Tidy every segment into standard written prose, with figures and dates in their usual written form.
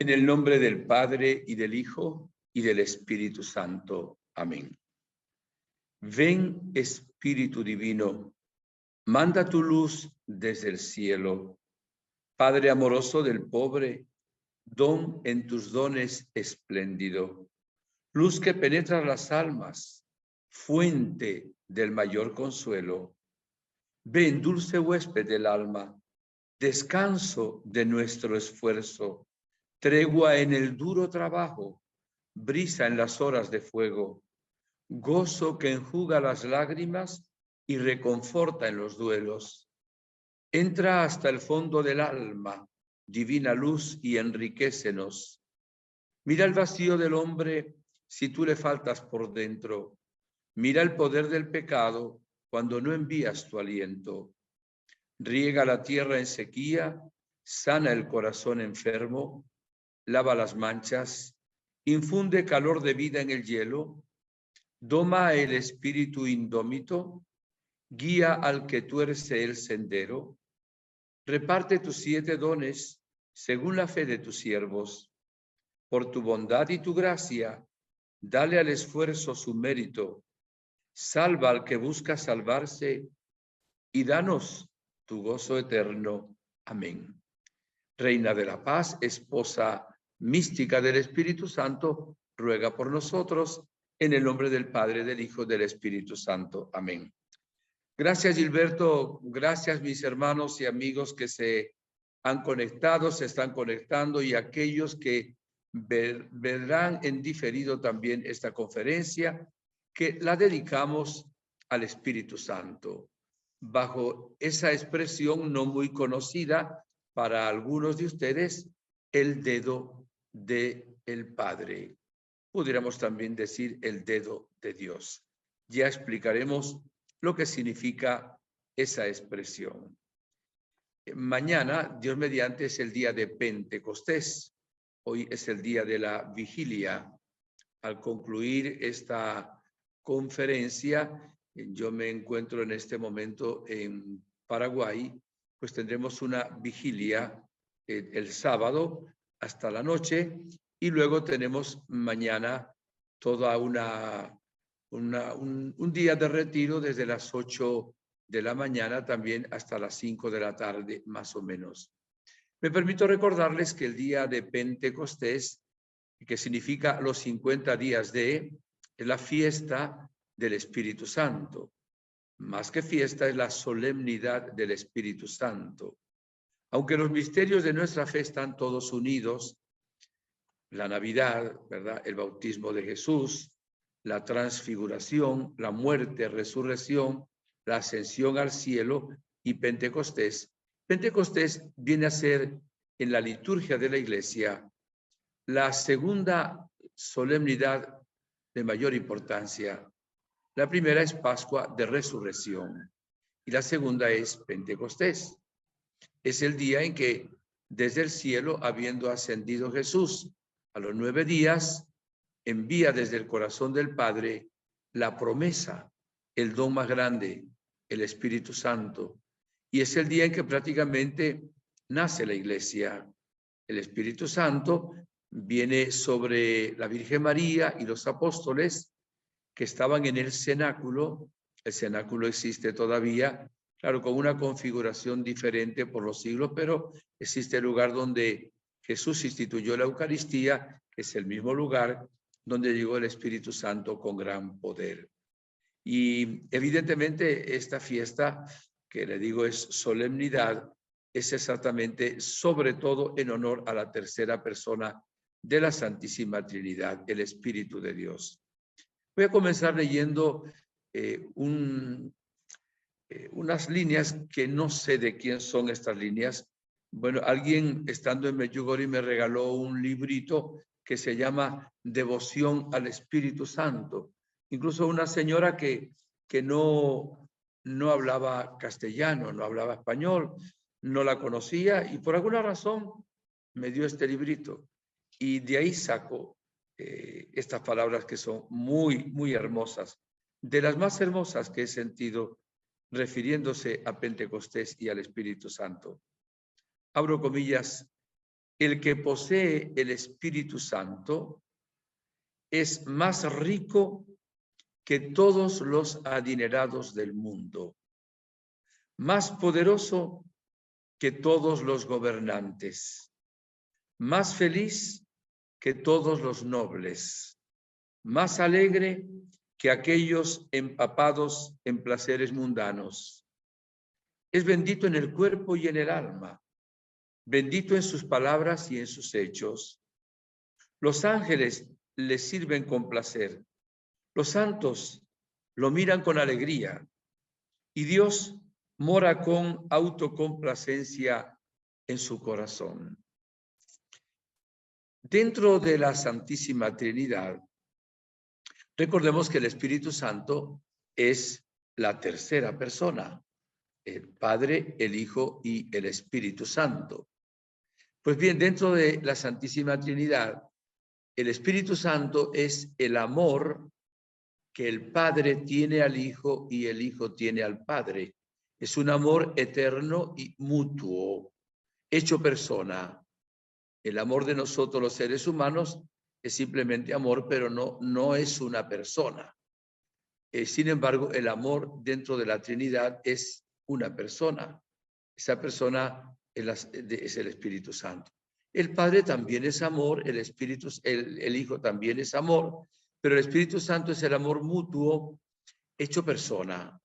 En el nombre del Padre, y del Hijo, y del Espíritu Santo. Amén. Ven, Espíritu Divino, manda tu luz desde el cielo. Padre amoroso del pobre, don en tus dones espléndido. Luz que penetra las almas, fuente del mayor consuelo. Ven, dulce huésped del alma, descanso de nuestro esfuerzo, tregua en el duro trabajo, brisa en las horas de fuego, gozo que enjuga las lágrimas y reconforta en los duelos. Entra hasta el fondo del alma, divina luz, y enriquécenos. Mira el vacío del hombre si tú le faltas por dentro. Mira el poder del pecado cuando no envías tu aliento. Riega la tierra en sequía, sana el corazón enfermo, lava las manchas, infunde calor de vida en el hielo, doma el espíritu indómito, guía al que tuerce el sendero, reparte tus 7 dones según la fe de tus siervos. Por tu bondad y tu gracia, dale al esfuerzo su mérito, salva al que busca salvarse y danos tu gozo eterno. Amén. Reina de la paz, esposa mística del Espíritu Santo, ruega por nosotros, en el nombre del Padre, del Hijo y del Espíritu Santo. Amén. Gracias, Gilberto. Gracias, mis hermanos y amigos que se han conectado, se están conectando, y aquellos que verán en diferido también esta conferencia, que la dedicamos al Espíritu Santo, bajo esa expresión no muy conocida para algunos de ustedes, el dedo del Padre. Pudiéramos también decir el dedo de Dios. Ya explicaremos lo que significa esa expresión. Mañana, Dios mediante, es el día de Pentecostés. Hoy es el día de la vigilia. Al concluir esta conferencia, yo me encuentro en este momento en Paraguay, pues tendremos una vigilia el sábado hasta la noche, y luego tenemos mañana toda un día de retiro desde las 8 de la mañana también hasta las 5 de la tarde, más o menos. Me permito recordarles que el día de Pentecostés, que significa los 50 días es la fiesta del Espíritu Santo. Más que fiesta, es la solemnidad del Espíritu Santo. Aunque los misterios de nuestra fe están todos unidos, la Navidad, ¿verdad?, el bautismo de Jesús, la transfiguración, la muerte, resurrección, la ascensión al cielo y Pentecostés. Pentecostés viene a ser, en la liturgia de la Iglesia, la segunda solemnidad de mayor importancia. La primera es Pascua de Resurrección y la segunda es Pentecostés. Es el día en que desde el cielo, habiendo ascendido Jesús a los 9 días, envía desde el corazón del Padre la promesa, el don más grande, el Espíritu Santo. Y es el día en que prácticamente nace la Iglesia. El Espíritu Santo viene sobre la Virgen María y los apóstoles que estaban en el cenáculo. El cenáculo existe todavía, claro, con una configuración diferente por los siglos, pero existe el lugar donde Jesús instituyó la Eucaristía, que es el mismo lugar donde llegó el Espíritu Santo con gran poder. Y evidentemente esta fiesta, que le digo es solemnidad, es exactamente, sobre todo, en honor a la tercera persona de la Santísima Trinidad, el Espíritu de Dios. Voy a comenzar leyendo unas líneas que no sé de quién son estas líneas. Bueno, alguien estando en Medjugorje me regaló un librito que se llama Devoción al Espíritu Santo. Incluso una señora que no hablaba castellano, no hablaba español, no la conocía, y por alguna razón me dio este librito. Y de ahí saco estas palabras que son muy, muy hermosas, de las más hermosas que he sentido refiriéndose a Pentecostés y al Espíritu Santo. Abro comillas: el que posee el Espíritu Santo es más rico que todos los adinerados del mundo, más poderoso que todos los gobernantes, más feliz que todos los nobles, más alegre que aquellos empapados en placeres mundanos. Es bendito en el cuerpo y en el alma, bendito en sus palabras y en sus hechos. Los ángeles le sirven con placer, los santos lo miran con alegría, y Dios mora con autocomplacencia en su corazón. Dentro de la Santísima Trinidad, recordemos que el Espíritu Santo es la tercera persona, el Padre, el Hijo y el Espíritu Santo. Pues bien, dentro de la Santísima Trinidad, el Espíritu Santo es el amor que el Padre tiene al Hijo y el Hijo tiene al Padre. Es un amor eterno y mutuo, hecho persona. El amor de nosotros los seres humanos es simplemente amor, pero no es una persona. Sin embargo, el amor dentro de la Trinidad es una persona. Esa persona es el Espíritu Santo. El Padre también es amor, el Hijo también es amor, pero el Espíritu Santo es el amor mutuo hecho persona.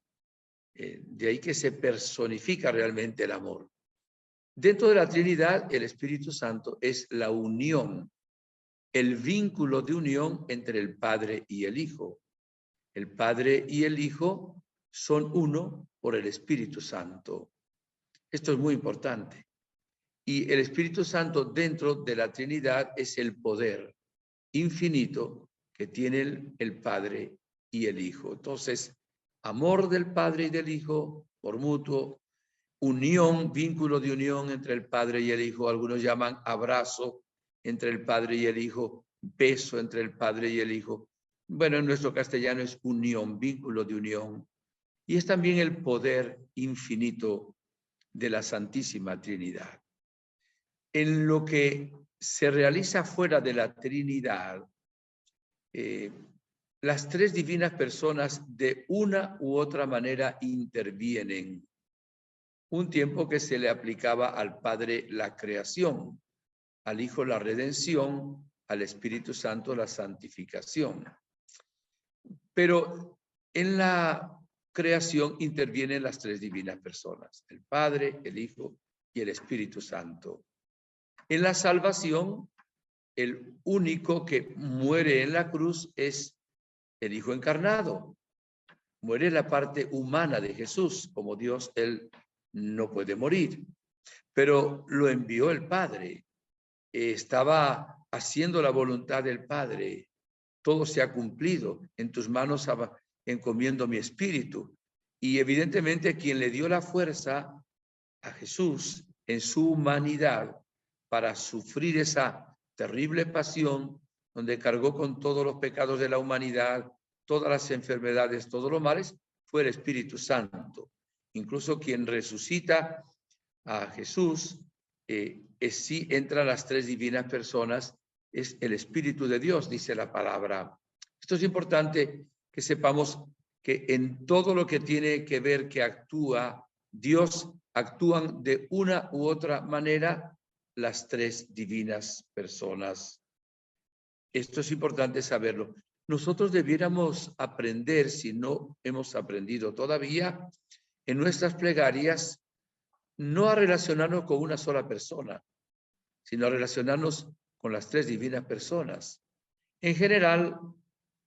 De ahí que se personifica realmente el amor. Dentro de la Trinidad, el Espíritu Santo es la unión, el vínculo de unión entre el Padre y el Hijo. El Padre y el Hijo son uno por el Espíritu Santo. Esto es muy importante. Y el Espíritu Santo dentro de la Trinidad es el poder infinito que tiene el Padre y el Hijo. Entonces, amor del Padre y del Hijo por mutuo, unión, vínculo de unión entre el Padre y el Hijo. Algunos llaman abrazo entre el Padre y el Hijo, beso entre el Padre y el Hijo. Bueno, en nuestro castellano es unión, vínculo de unión. Y es también el poder infinito de la Santísima Trinidad. En lo que se realiza fuera de la Trinidad, las tres divinas personas de una u otra manera intervienen. Un tiempo que se le aplicaba al Padre la creación, al Hijo la redención, al Espíritu Santo la santificación. Pero en la creación intervienen las tres divinas personas, el Padre, el Hijo y el Espíritu Santo. En la salvación, el único que muere en la cruz es el Hijo encarnado. Muere la parte humana de Jesús, como Dios, Él no puede morir, pero lo envió el Padre. Estaba haciendo la voluntad del Padre. Todo se ha cumplido. En tus manos encomiendo mi espíritu. Y evidentemente quien le dio la fuerza a Jesús en su humanidad para sufrir esa terrible pasión donde cargó con todos los pecados de la humanidad, todas las enfermedades, todos los males, fue el Espíritu Santo. Incluso quien resucita a Jesús, sí entran las tres divinas personas, es el Espíritu de Dios, dice la palabra. Esto es importante que sepamos que en todo lo que tiene que ver que actúa Dios, actúan de una u otra manera las tres divinas personas. Esto es importante saberlo. Nosotros debiéramos aprender, si no hemos aprendido todavía, en nuestras plegarias, no a relacionarnos con una sola persona, sino a relacionarnos con las tres divinas personas. En general,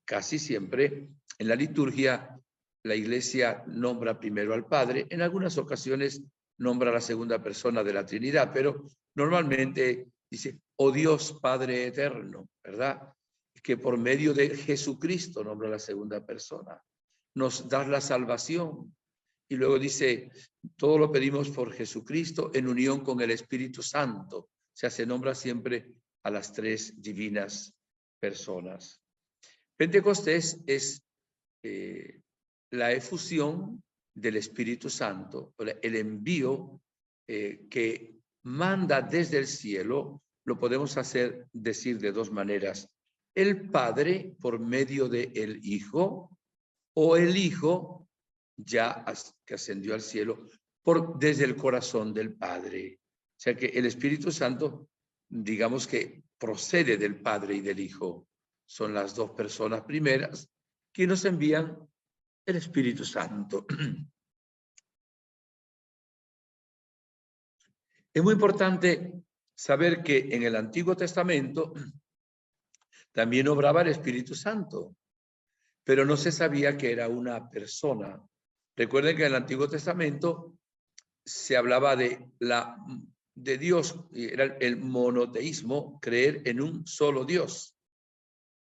casi siempre, en la liturgia, la Iglesia nombra primero al Padre, en algunas ocasiones nombra a la segunda persona de la Trinidad, pero normalmente dice, oh Dios Padre eterno, ¿verdad? Que por medio de Jesucristo nombra a la segunda persona. Nos da la salvación. Y luego dice, todo lo pedimos por Jesucristo en unión con el Espíritu Santo. O sea, se nombra siempre a las tres divinas personas. Pentecostés es la efusión del Espíritu Santo, el envío que manda desde el cielo lo podemos decir de dos maneras. El Padre por medio del Hijo, o el Hijo ya que ascendió al cielo desde el corazón del Padre. O sea que el Espíritu Santo, digamos que procede del Padre y del Hijo. Son las dos personas primeras que nos envían el Espíritu Santo. Es muy importante saber que en el Antiguo Testamento también obraba el Espíritu Santo, pero no se sabía que era una persona. Recuerden que en el Antiguo Testamento se hablaba de Dios, era el monoteísmo, creer en un solo Dios.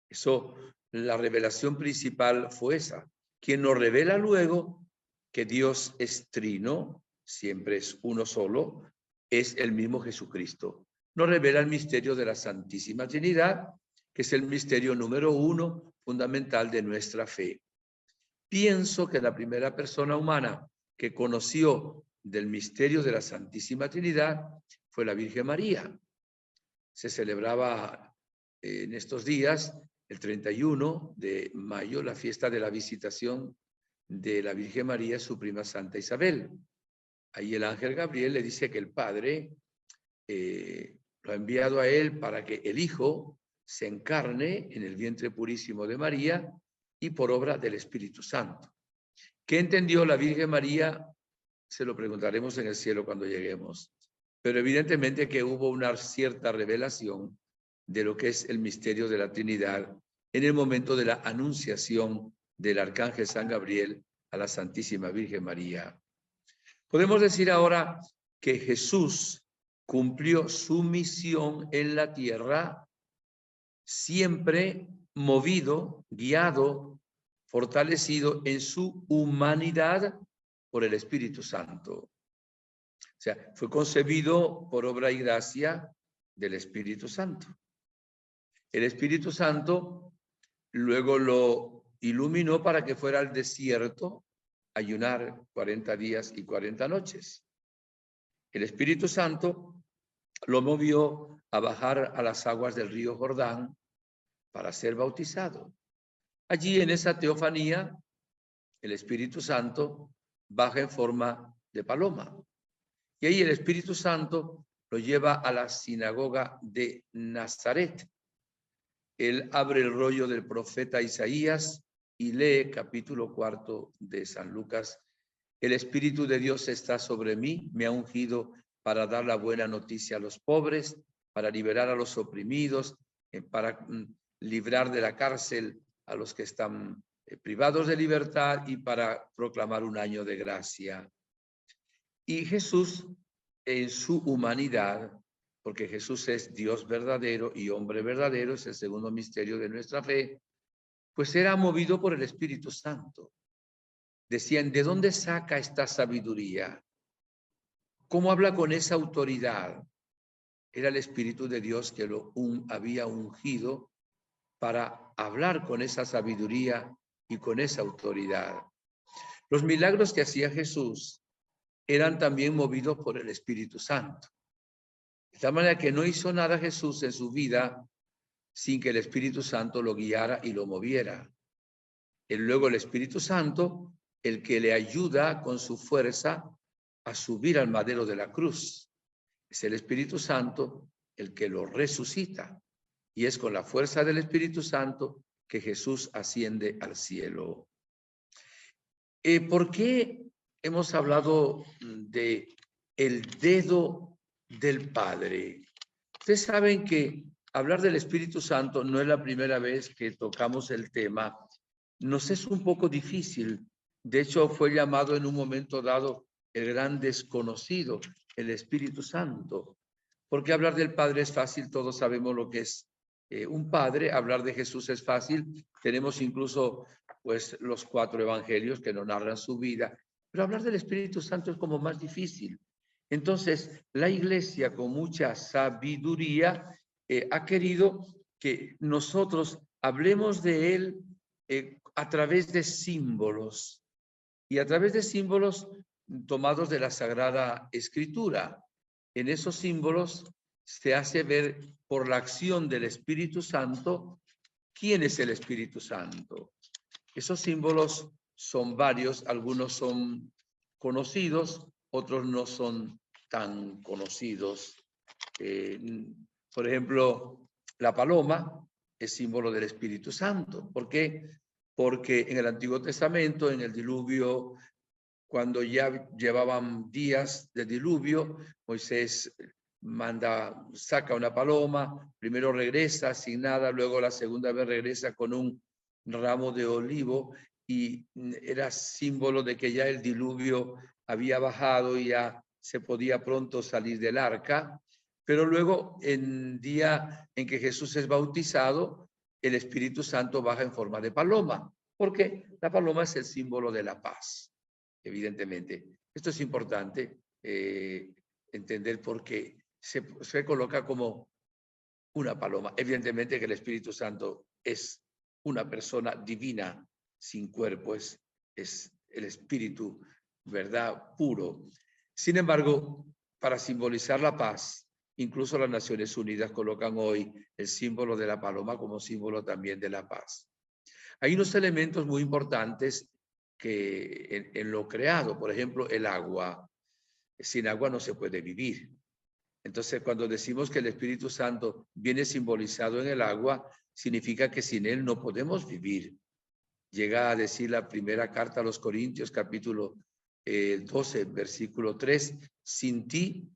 Eso, la revelación principal fue esa. Quien nos revela luego que Dios es trino, siempre es uno solo, es el mismo Jesucristo. Nos revela el misterio de la Santísima Trinidad, que es el misterio número 1 fundamental de nuestra fe. Pienso que la primera persona humana que conoció del misterio de la Santísima Trinidad fue la Virgen María. Se celebraba en estos días, el 31 de mayo, la fiesta de la visitación de la Virgen María, su prima Santa Isabel. Ahí el ángel Gabriel le dice que el Padre lo ha enviado a él para que el Hijo se encarne en el vientre purísimo de María y por obra del Espíritu Santo. ¿Qué entendió la Virgen María? Se lo preguntaremos en el cielo cuando lleguemos. Pero evidentemente que hubo una cierta revelación de lo que es el misterio de la Trinidad en el momento de la anunciación del arcángel San Gabriel a la Santísima Virgen María. Podemos decir ahora que Jesús cumplió su misión en la tierra siempre movido, guiado, fortalecido en su humanidad por el Espíritu Santo. O sea, fue concebido por obra y gracia del Espíritu Santo. El Espíritu Santo luego lo iluminó para que fuera al desierto a ayunar 40 días y 40 noches. El Espíritu Santo lo movió a bajar a las aguas del río Jordán para ser bautizado. Allí en esa teofanía, el Espíritu Santo baja en forma de paloma. Y ahí el Espíritu Santo lo lleva a la sinagoga de Nazaret. Él abre el rollo del profeta Isaías y lee capítulo 4 de San Lucas. El Espíritu de Dios está sobre mí, me ha ungido para dar la buena noticia a los pobres, para liberar a los oprimidos, para librar de la cárcel a los que están privados de libertad y para proclamar un año de gracia. Y Jesús, en su humanidad, porque Jesús es Dios verdadero y hombre verdadero, es el segundo misterio de nuestra fe, pues era movido por el Espíritu Santo. Decían, ¿de dónde saca esta sabiduría? ¿Cómo habla con esa autoridad? Era el Espíritu de Dios que lo había ungido para hablar con esa sabiduría y con esa autoridad. Los milagros que hacía Jesús eran también movidos por el Espíritu Santo. De tal manera que no hizo nada Jesús en su vida sin que el Espíritu Santo lo guiara y lo moviera. Luego el Espíritu Santo, el que le ayuda con su fuerza a subir al madero de la cruz. Es el Espíritu Santo el que lo resucita. Y es con la fuerza del Espíritu Santo que Jesús asciende al cielo. ¿Por qué hemos hablado de el dedo del Padre? Ustedes saben que hablar del Espíritu Santo no es la primera vez que tocamos el tema. Nos es un poco difícil. De hecho, fue llamado en un momento dado el gran desconocido, el Espíritu Santo. Porque hablar del Padre es fácil, todos sabemos lo que es un Padre. Hablar de Jesús es fácil. Tenemos incluso pues los 4 evangelios que nos narran su vida. Pero hablar del Espíritu Santo es como más difícil. Entonces, la Iglesia con mucha sabiduría ha querido que nosotros hablemos de él a través de símbolos y a través de símbolos tomados de la Sagrada Escritura. En esos símbolos se hace ver por la acción del Espíritu Santo quién es el Espíritu Santo. Esos símbolos son varios, algunos son conocidos, otros no son tan conocidos. Por ejemplo, la paloma es símbolo del Espíritu Santo. ¿Por qué? Porque en el Antiguo Testamento, en el diluvio, cuando ya llevaban días de diluvio, Moisés saca una paloma, primero regresa sin nada, luego la segunda vez regresa con un ramo de olivo y era símbolo de que ya el diluvio había bajado y ya se podía pronto salir del arca. Pero luego, en día en que Jesús es bautizado, el Espíritu Santo baja en forma de paloma, porque la paloma es el símbolo de la paz, evidentemente. Esto es importante entender porque se coloca como una paloma. Evidentemente que el Espíritu Santo es una persona divina sin cuerpo, es el Espíritu, ¿verdad? Puro. Sin embargo, para simbolizar la paz, incluso las Naciones Unidas colocan hoy el símbolo de la paloma como símbolo también de la paz. Hay unos elementos muy importantes que en lo creado, por ejemplo, el agua. Sin agua no se puede vivir. Entonces, cuando decimos que el Espíritu Santo viene simbolizado en el agua, significa que sin él no podemos vivir. Llega a decir la primera carta a los Corintios, capítulo 12, versículo 3, sin ti,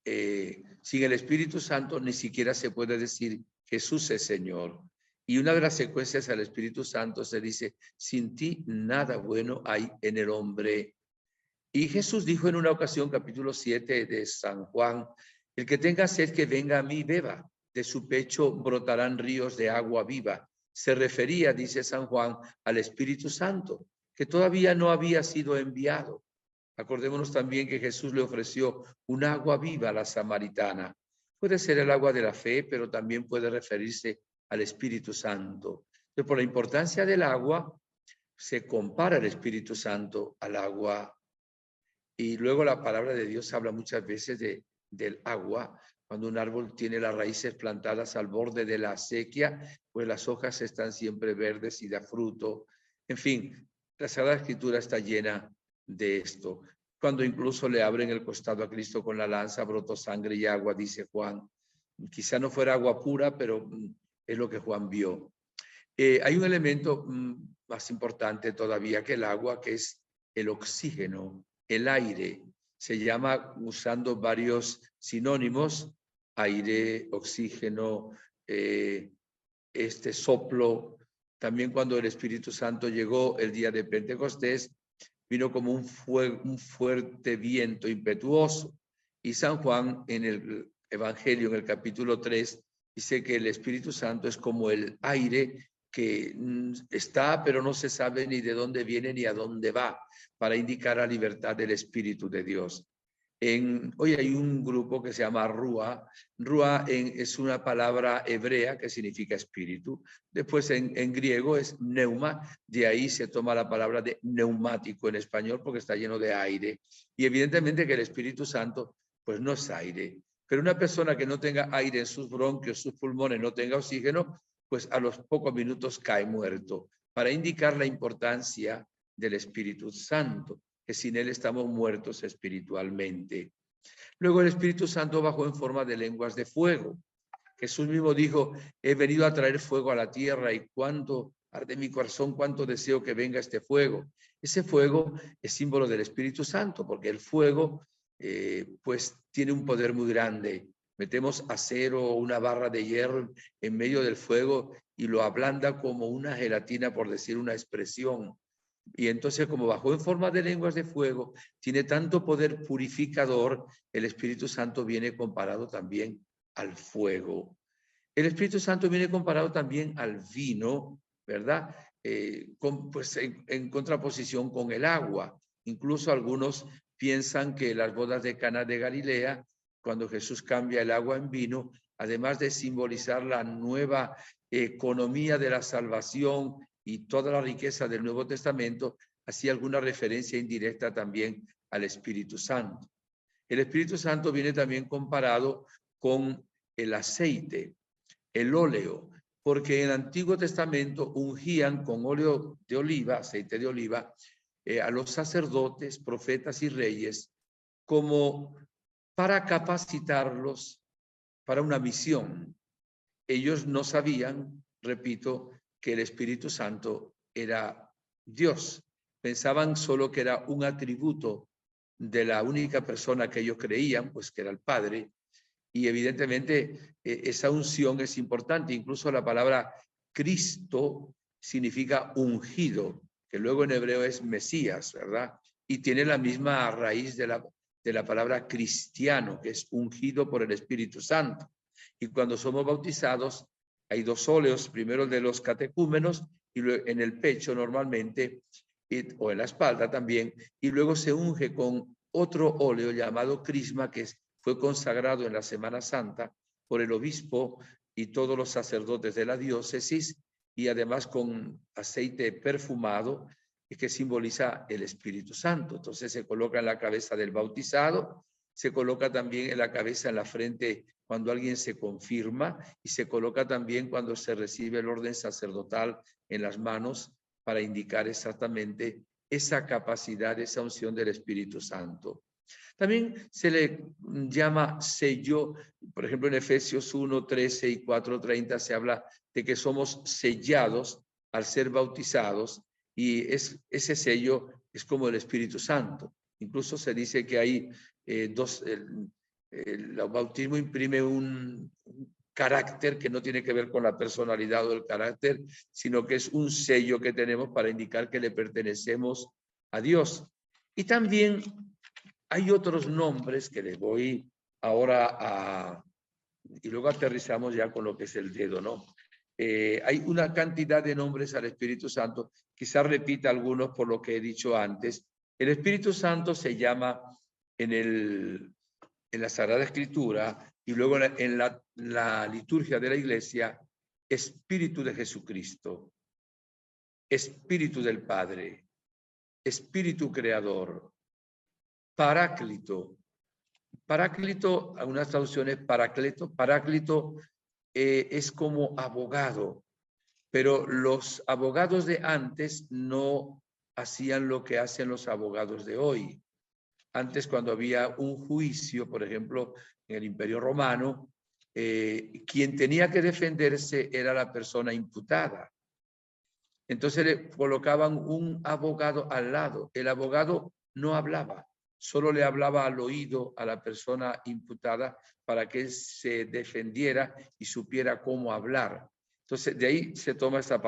sin el Espíritu Santo, ni siquiera se puede decir Jesús es Señor. Y una de las secuencias al Espíritu Santo se dice, sin ti nada bueno hay en el hombre. Y Jesús dijo en una ocasión, capítulo 7 de San Juan, el que tenga sed que venga a mí beba, de su pecho brotarán ríos de agua viva. Se refería, dice San Juan, al Espíritu Santo, que todavía no había sido enviado. Acordémonos también que Jesús le ofreció un agua viva a la samaritana. Puede ser el agua de la fe, pero también puede referirse al Espíritu Santo. Pero por la importancia del agua, se compara el Espíritu Santo al agua. Y luego la palabra de Dios habla muchas veces del agua. Cuando un árbol tiene las raíces plantadas al borde de la acequia, pues las hojas están siempre verdes y da fruto. En fin, la Sagrada Escritura está llena de esto. Cuando incluso le abren el costado a Cristo con la lanza, brotó sangre y agua, dice Juan. Quizá no fuera agua pura, pero es lo que Juan vio. Hay un elemento más importante todavía que el agua, que es el oxígeno, el aire. Se llama, usando varios sinónimos, aire, oxígeno, este soplo. También cuando el Espíritu Santo llegó el día de Pentecostés, vino como un fuerte viento impetuoso. Y San Juan en el Evangelio, en el capítulo 3, dice que el Espíritu Santo es como el aire que está, pero no se sabe ni de dónde viene ni a dónde va, para indicar la libertad del Espíritu de Dios. Hoy hay un grupo que se llama Rúa. Rúa es una palabra hebrea que significa espíritu. Después en griego es neuma, de ahí se toma la palabra de neumático en español porque está lleno de aire. Y evidentemente que el Espíritu Santo pues no es aire. Pero una persona que no tenga aire en sus bronquios, sus pulmones, no tenga oxígeno, pues a los pocos minutos cae muerto, para indicar la importancia del Espíritu Santo, que sin él estamos muertos espiritualmente. Luego el Espíritu Santo bajó en forma de lenguas de fuego. Jesús mismo dijo, he venido a traer fuego a la tierra y cuánto arde mi corazón, cuánto deseo que venga este fuego. Ese fuego es símbolo del Espíritu Santo, porque el fuego pues tiene un poder muy grande. Metemos acero o una barra de hierro en medio del fuego y lo ablanda como una gelatina, por decir una expresión. Y entonces, como bajó en forma de lenguas de fuego, tiene tanto poder purificador, el Espíritu Santo viene comparado también al fuego. El Espíritu Santo viene comparado también al vino, ¿verdad? Pues en contraposición con el agua. Incluso algunos piensan que las bodas de Caná de Galilea, cuando Jesús cambia el agua en vino, además de simbolizar la nueva economía de la salvación y toda la riqueza del Nuevo Testamento, hacía alguna referencia indirecta también al Espíritu Santo. El Espíritu Santo viene también comparado con el aceite, el óleo, porque en el Antiguo Testamento ungían con óleo de oliva, aceite de oliva, a los sacerdotes, profetas y reyes, como para capacitarlos para una misión. Ellos no sabían, repito, que el Espíritu Santo era Dios. Pensaban solo que era un atributo de la única persona que ellos creían, pues que era el Padre. Y evidentemente esa unción es importante. Incluso la palabra Cristo significa ungido, que luego en hebreo es Mesías, ¿verdad? Y tiene la misma raíz de la palabra cristiano, que es ungido por el Espíritu Santo. Y cuando somos bautizados, hay dos óleos, primero el de los catecúmenos y en el pecho normalmente, o en la espalda también, y luego se unge con otro óleo llamado crisma, que fue consagrado en la Semana Santa por el obispo y todos los sacerdotes de la diócesis, y además con aceite perfumado que simboliza el Espíritu Santo. Entonces se coloca en la cabeza del bautizado, se coloca también en la cabeza, en la frente, cuando alguien se confirma, y se coloca también cuando se recibe el orden sacerdotal en las manos, para indicar exactamente esa capacidad, esa unción del Espíritu Santo. También se le llama sello. Por ejemplo, en Efesios 1:13 y 4:30 se habla de que somos sellados al ser bautizados, y ese sello es como el Espíritu Santo. Incluso se dice que hay el bautismo imprime un carácter que no tiene que ver con la personalidad o el carácter, sino que es un sello que tenemos para indicar que le pertenecemos a Dios. Y también hay otros nombres que les voy ahora y luego aterrizamos ya con lo que es el dedo, ¿no? Hay una cantidad de nombres al Espíritu Santo, quizás repita algunos por lo que he dicho antes. El Espíritu Santo se llama en la Sagrada Escritura y luego en la liturgia de la Iglesia, Espíritu de Jesucristo, Espíritu del Padre, Espíritu Creador, Paráclito. Paráclito, algunas traducciones, Paráclito. Paráclito es como abogado, pero los abogados de antes no hacían lo que hacen los abogados de hoy. Antes, cuando había un juicio, por ejemplo, en el Imperio Romano, quien tenía que defenderse era la persona imputada. Entonces le colocaban un abogado al lado. El abogado no hablaba, solo le hablaba al oído a la persona imputada para que él se defendiera y supiera cómo hablar. Entonces, de ahí se toma esta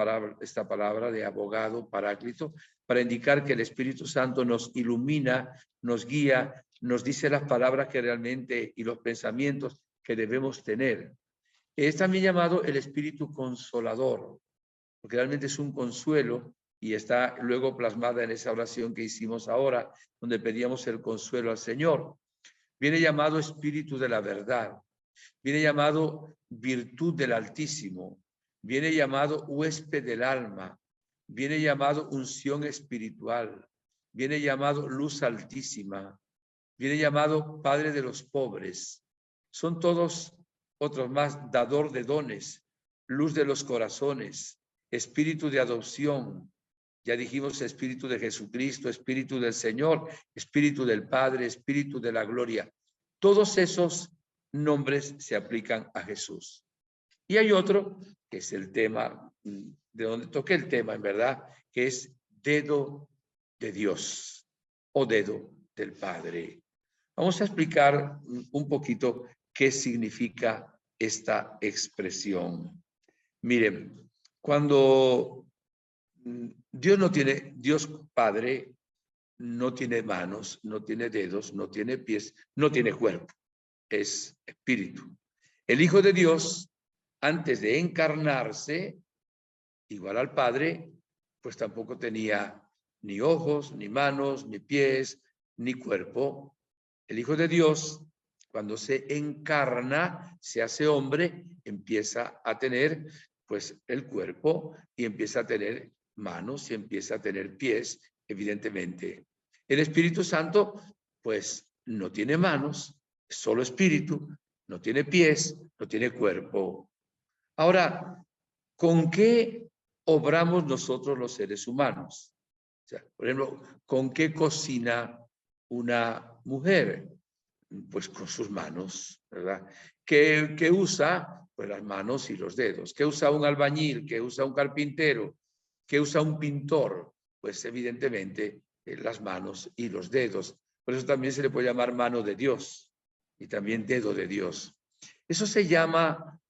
palabra de abogado, paráclito, para indicar que el Espíritu Santo nos ilumina, nos guía, nos dice las palabras que realmente y los pensamientos que debemos tener. Es también llamado el Espíritu Consolador, porque realmente es un consuelo, y está luego plasmada en esa oración que hicimos ahora, donde pedíamos el consuelo al Señor. Viene llamado Espíritu de la verdad, viene llamado virtud del Altísimo, viene llamado huésped del alma, viene llamado unción espiritual, viene llamado luz altísima, viene llamado Padre de los pobres. Son todos otros más, dador de dones, luz de los corazones, espíritu de adopción. Ya dijimos Espíritu de Jesucristo, Espíritu del Señor, Espíritu del Padre, Espíritu de la gloria. Todos esos nombres se aplican a Jesús. Y hay otro, que es el tema, de donde toqué el tema, en verdad, que es dedo de Dios o dedo del Padre. Vamos a explicar un poquito qué significa esta expresión. Miren, cuando Dios Padre no tiene manos, no tiene dedos, no tiene pies, no tiene cuerpo, es espíritu. El Hijo de Dios, antes de encarnarse, igual al Padre, pues tampoco tenía ni ojos, ni manos, ni pies, ni cuerpo. El Hijo de Dios, cuando se encarna, se hace hombre, empieza a tener pues el cuerpo y empieza a tener manos y empieza a tener pies, evidentemente. El Espíritu Santo, pues no tiene manos, es solo espíritu, no tiene pies, no tiene cuerpo. Ahora, ¿con qué obramos nosotros los seres humanos? O sea, por ejemplo, ¿con qué cocina una mujer? Pues con sus manos, ¿verdad? ¿Qué usa? Pues las manos y los dedos. ¿Qué usa un albañil? ¿Qué usa un carpintero? ¿Qué usa un pintor? Pues evidentemente las manos y los dedos. Por eso también se le puede llamar mano de Dios y también dedo de Dios. Eso se llama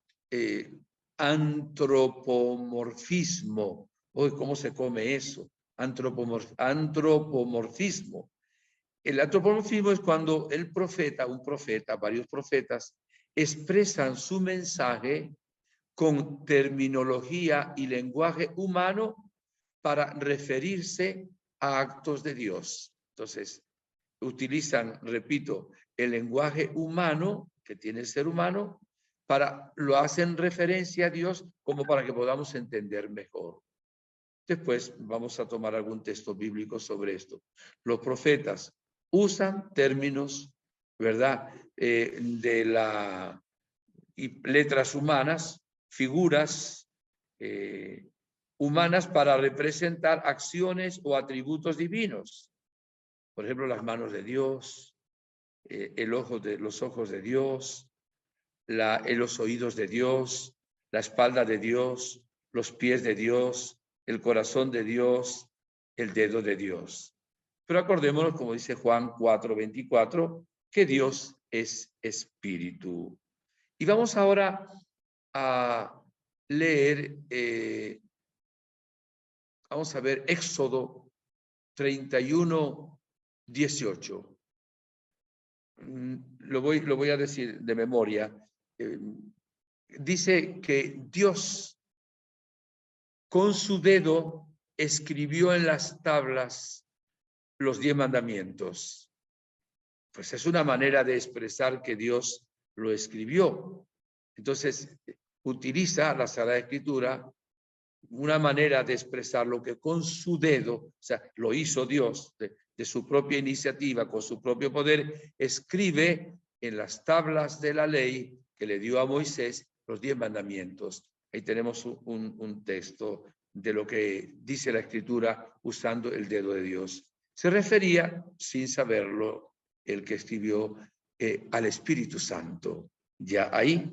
antropomorfismo. Uy, ¿cómo se come eso? Antropomorfismo. El antropomorfismo es cuando el profeta, un profeta, varios profetas, expresan su mensaje con terminología y lenguaje humano para referirse a actos de Dios. Entonces, utilizan, repito, el lenguaje humano que tiene el ser humano lo hacen referencia a Dios como para que podamos entender mejor. Después vamos a tomar algún texto bíblico sobre esto. Los profetas usan términos, ¿verdad? Y letras humanas, figuras humanas para representar acciones o atributos divinos. Por ejemplo, las manos de Dios, los ojos de Dios, los oídos de Dios, la espalda de Dios, los pies de Dios, el corazón de Dios, el dedo de Dios. Pero acordémonos, como dice Juan 4:24, que Dios es espíritu. Y vamos ahora a leer, vamos a ver Éxodo 31:18. Lo voy a decir de memoria. Dice que Dios con su dedo escribió en las tablas los 10 mandamientos. Pues es una manera de expresar que Dios lo escribió. Entonces, utiliza la Sagrada Escritura una manera de expresar lo que con su dedo, o sea, lo hizo Dios de su propia iniciativa, con su propio poder, escribe en las tablas de la ley que le dio a Moisés los 10 mandamientos. Ahí tenemos un texto de lo que dice la Escritura usando el dedo de Dios. Se refería, sin saberlo, el que escribió al Espíritu Santo. Ya ahí,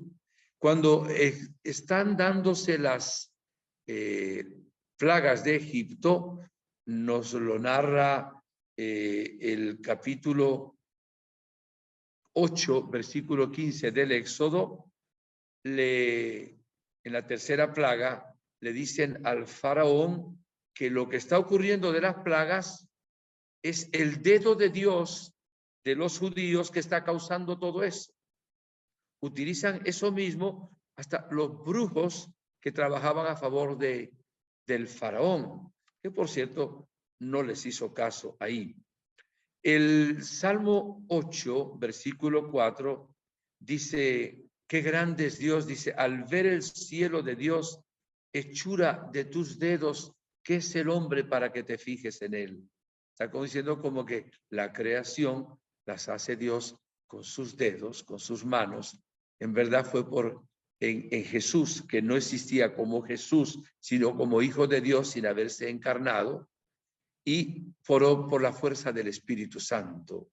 cuando están dándose las plagas de Egipto, nos lo narra el capítulo 8, versículo 15 del Éxodo. En la tercera plaga le dicen al faraón que lo que está ocurriendo de las plagas es el dedo de Dios de los judíos que está causando todo eso. Utilizan eso mismo hasta los brujos que trabajaban a favor del faraón, que por cierto no les hizo caso ahí. El Salmo 8, versículo 4, dice, qué grande es Dios, dice, al ver el cielo de Dios, hechura de tus dedos, ¿qué es el hombre para que te fijes en él? Está como diciendo como que la creación las hace Dios con sus dedos, con sus manos. En verdad fue en Jesús, que no existía como Jesús, sino como Hijo de Dios sin haberse encarnado, y por la fuerza del Espíritu Santo.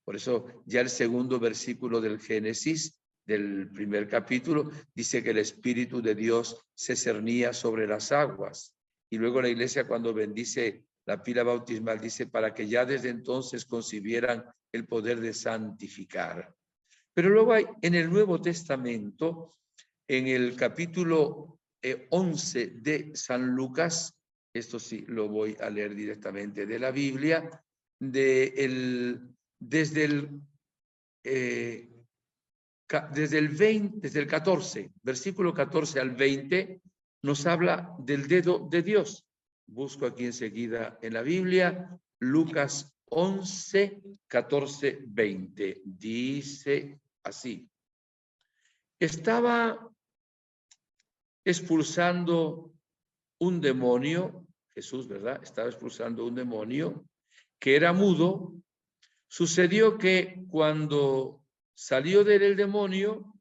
Por eso ya el segundo versículo del Génesis, del primer capítulo, dice que el Espíritu de Dios se cernía sobre las aguas. Y luego la iglesia, cuando bendice la pila bautismal, dice para que ya desde entonces concibieran el poder de santificar. Pero luego hay en el Nuevo Testamento, en el capítulo 11 de San Lucas, esto sí lo voy a leer directamente de la Biblia, desde el 14, versículo 14 al 20, nos habla del dedo de Dios. Busco aquí enseguida en la Biblia, Lucas 11, 14, 20. Dice así. Estaba expulsando un demonio, Jesús, ¿verdad? Estaba expulsando un demonio que era mudo. Sucedió que cuando Salió de él el demonio,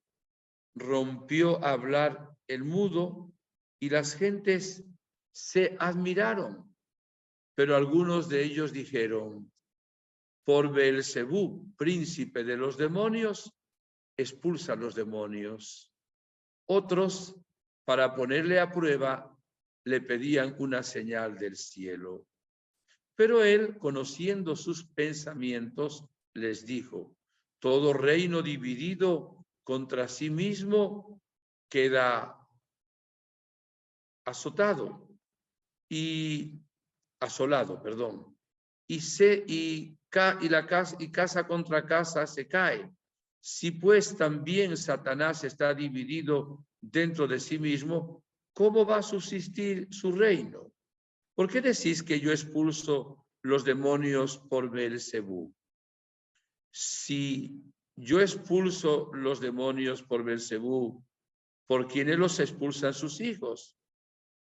rompió a hablar el mudo y las gentes se admiraron. Pero algunos de ellos dijeron: por Beelzebú, príncipe de los demonios, expulsa a los demonios. Otros, para ponerle a prueba, le pedían una señal del cielo. Pero él, conociendo sus pensamientos, les dijo: todo reino dividido contra sí mismo queda asolado, y casa contra casa se cae. Si pues también Satanás está dividido dentro de sí mismo, ¿cómo va a subsistir su reino? ¿Por qué decís que yo expulso los demonios por Beelzebú? Si yo expulso los demonios por Beelzebú, ¿por quiénes los expulsan sus hijos?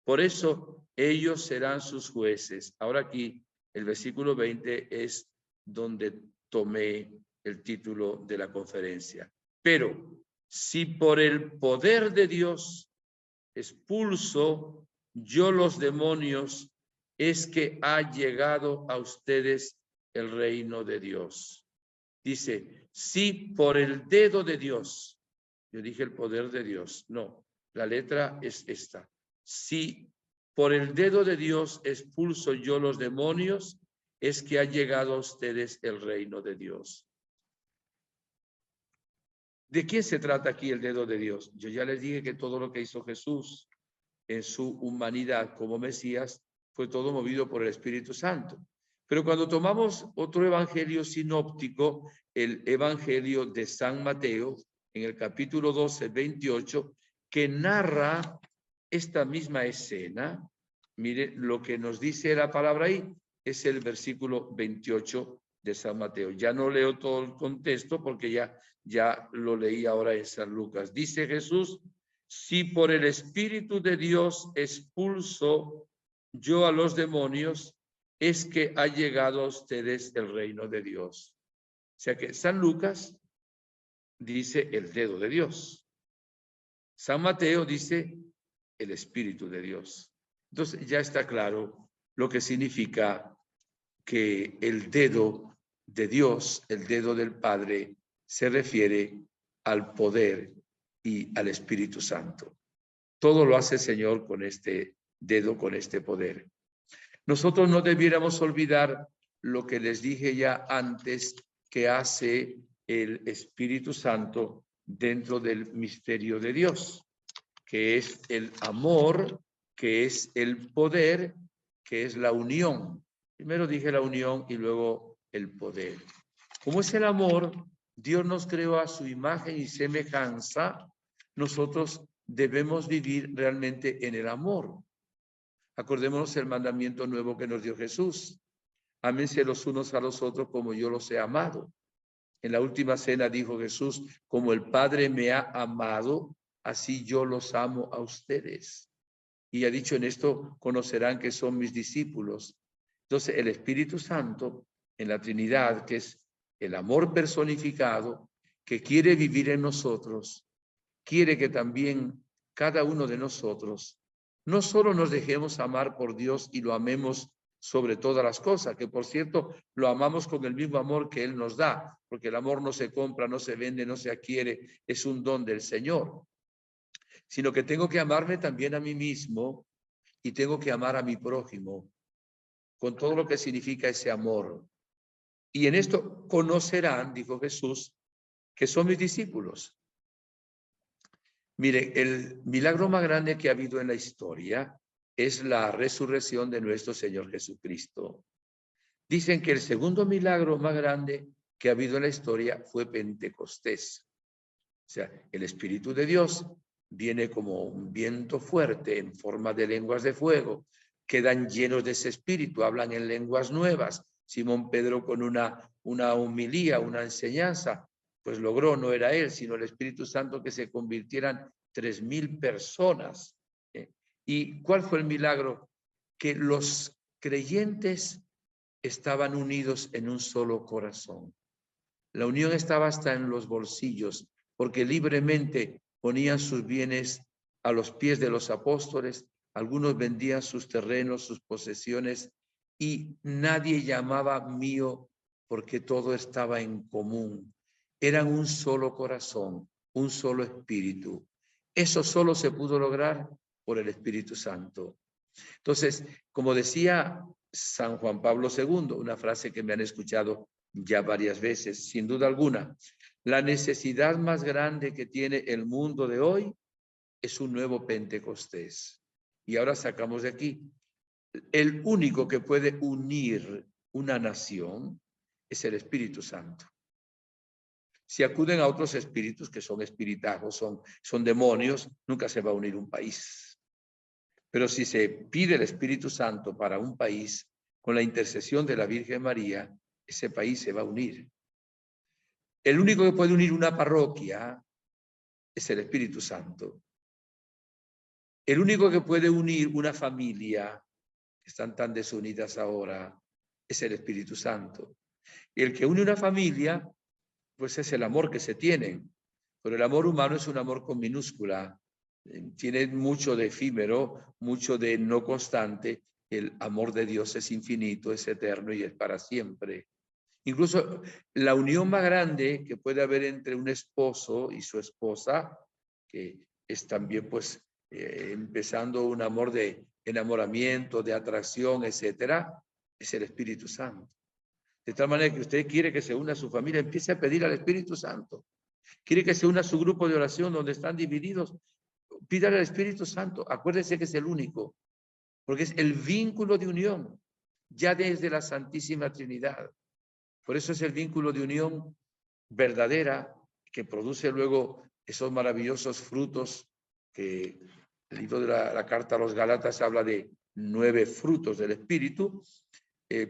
Por eso ellos serán sus jueces. Ahora aquí el versículo 20 es donde tomé el título de la conferencia. Pero si por el poder de Dios expulso yo los demonios, es que ha llegado a ustedes el reino de Dios. Dice, si por el dedo de Dios, yo dije el poder de Dios, no, la letra es esta. Si por el dedo de Dios expulso yo los demonios, es que ha llegado a ustedes el reino de Dios. ¿De quién se trata aquí el dedo de Dios? Yo ya les dije que todo lo que hizo Jesús en su humanidad como Mesías fue todo movido por el Espíritu Santo. Pero cuando tomamos otro evangelio sinóptico, el evangelio de San Mateo, en el capítulo 12, 28, que narra esta misma escena, mire, lo que nos dice la palabra ahí es el versículo 28 de San Mateo. Ya no leo todo el contexto porque ya lo leí ahora en San Lucas. Dice Jesús: si por el Espíritu de Dios expulso yo a los demonios, es que ha llegado a ustedes el reino de Dios. O sea que San Lucas dice el dedo de Dios. San Mateo dice el Espíritu de Dios. Entonces ya está claro lo que significa que el dedo de Dios, el dedo del Padre, se refiere al poder y al Espíritu Santo. Todo lo hace el Señor con este dedo, con este poder. Nosotros no debiéramos olvidar lo que les dije ya antes que hace el Espíritu Santo dentro del misterio de Dios, que es el amor, que es el poder, que es la unión. Primero dije la unión y luego el poder. Como es el amor, Dios nos creó a su imagen y semejanza. Nosotros debemos vivir realmente en el amor. Acordémonos el mandamiento nuevo que nos dio Jesús. Ámense los unos a los otros como yo los he amado. En la última cena dijo Jesús: como el Padre me ha amado, así yo los amo a ustedes. Y ha dicho: en esto conocerán que son mis discípulos. Entonces el Espíritu Santo en la Trinidad, que es el amor personificado, que quiere vivir en nosotros, quiere que también cada uno de nosotros no solo nos dejemos amar por Dios y lo amemos sobre todas las cosas, que por cierto lo amamos con el mismo amor que Él nos da, porque el amor no se compra, no se vende, no se adquiere, es un don del Señor, sino que tengo que amarme también a mí mismo y tengo que amar a mi prójimo, con todo lo que significa ese amor. Y en esto conocerán, dijo Jesús, que son mis discípulos. Mire, el milagro más grande que ha habido en la historia es la resurrección de nuestro Señor Jesucristo. Dicen que el segundo milagro más grande que ha habido en la historia fue Pentecostés. O sea, el Espíritu de Dios viene como un viento fuerte en forma de lenguas de fuego, quedan llenos de ese espíritu, hablan en lenguas nuevas. Simón Pedro con una homilía, una enseñanza, pues logró, no era él, sino el Espíritu Santo, que se convirtieran 3,000 personas. ¿Y cuál fue el milagro? Que los creyentes estaban unidos en un solo corazón. La unión estaba hasta en los bolsillos, porque libremente ponían sus bienes a los pies de los apóstoles. Algunos vendían sus terrenos, sus posesiones, y nadie llamaba mío porque todo estaba en común. Eran un solo corazón, un solo espíritu. Eso solo se pudo lograr por el Espíritu Santo. Entonces, como decía San Juan Pablo II, una frase que me han escuchado ya varias veces, sin duda alguna, la necesidad más grande que tiene el mundo de hoy es un nuevo Pentecostés. Y ahora sacamos de aquí, el único que puede unir una nación es el Espíritu Santo. Si acuden a otros espíritus que son espiritazos, son demonios, nunca se va a unir un país. Pero si se pide el Espíritu Santo para un país, con la intercesión de la Virgen María, ese país se va a unir. El único que puede unir una parroquia es el Espíritu Santo. El único que puede unir una familia, que están tan desunidas ahora, es el Espíritu Santo. Y el que une una familia, pues es el amor que se tienen. Pero el amor humano es un amor con minúscula. Tiene mucho de efímero, mucho de no constante. El amor de Dios es infinito, es eterno y es para siempre. Incluso la unión más grande que puede haber entre un esposo y su esposa, que es también pues empezando un amor de enamoramiento, de atracción, etcétera, es el Espíritu Santo. De tal manera que usted quiere que se una a su familia, empiece a pedir al Espíritu Santo. Quiere que se una a su grupo de oración donde están divididos, pídale al Espíritu Santo. Acuérdese que es el único, porque es el vínculo de unión, ya desde la Santísima Trinidad. Por eso es el vínculo de unión verdadera que produce luego esos maravillosos frutos que el libro de la carta a los Gálatas habla de 9 frutos del Espíritu,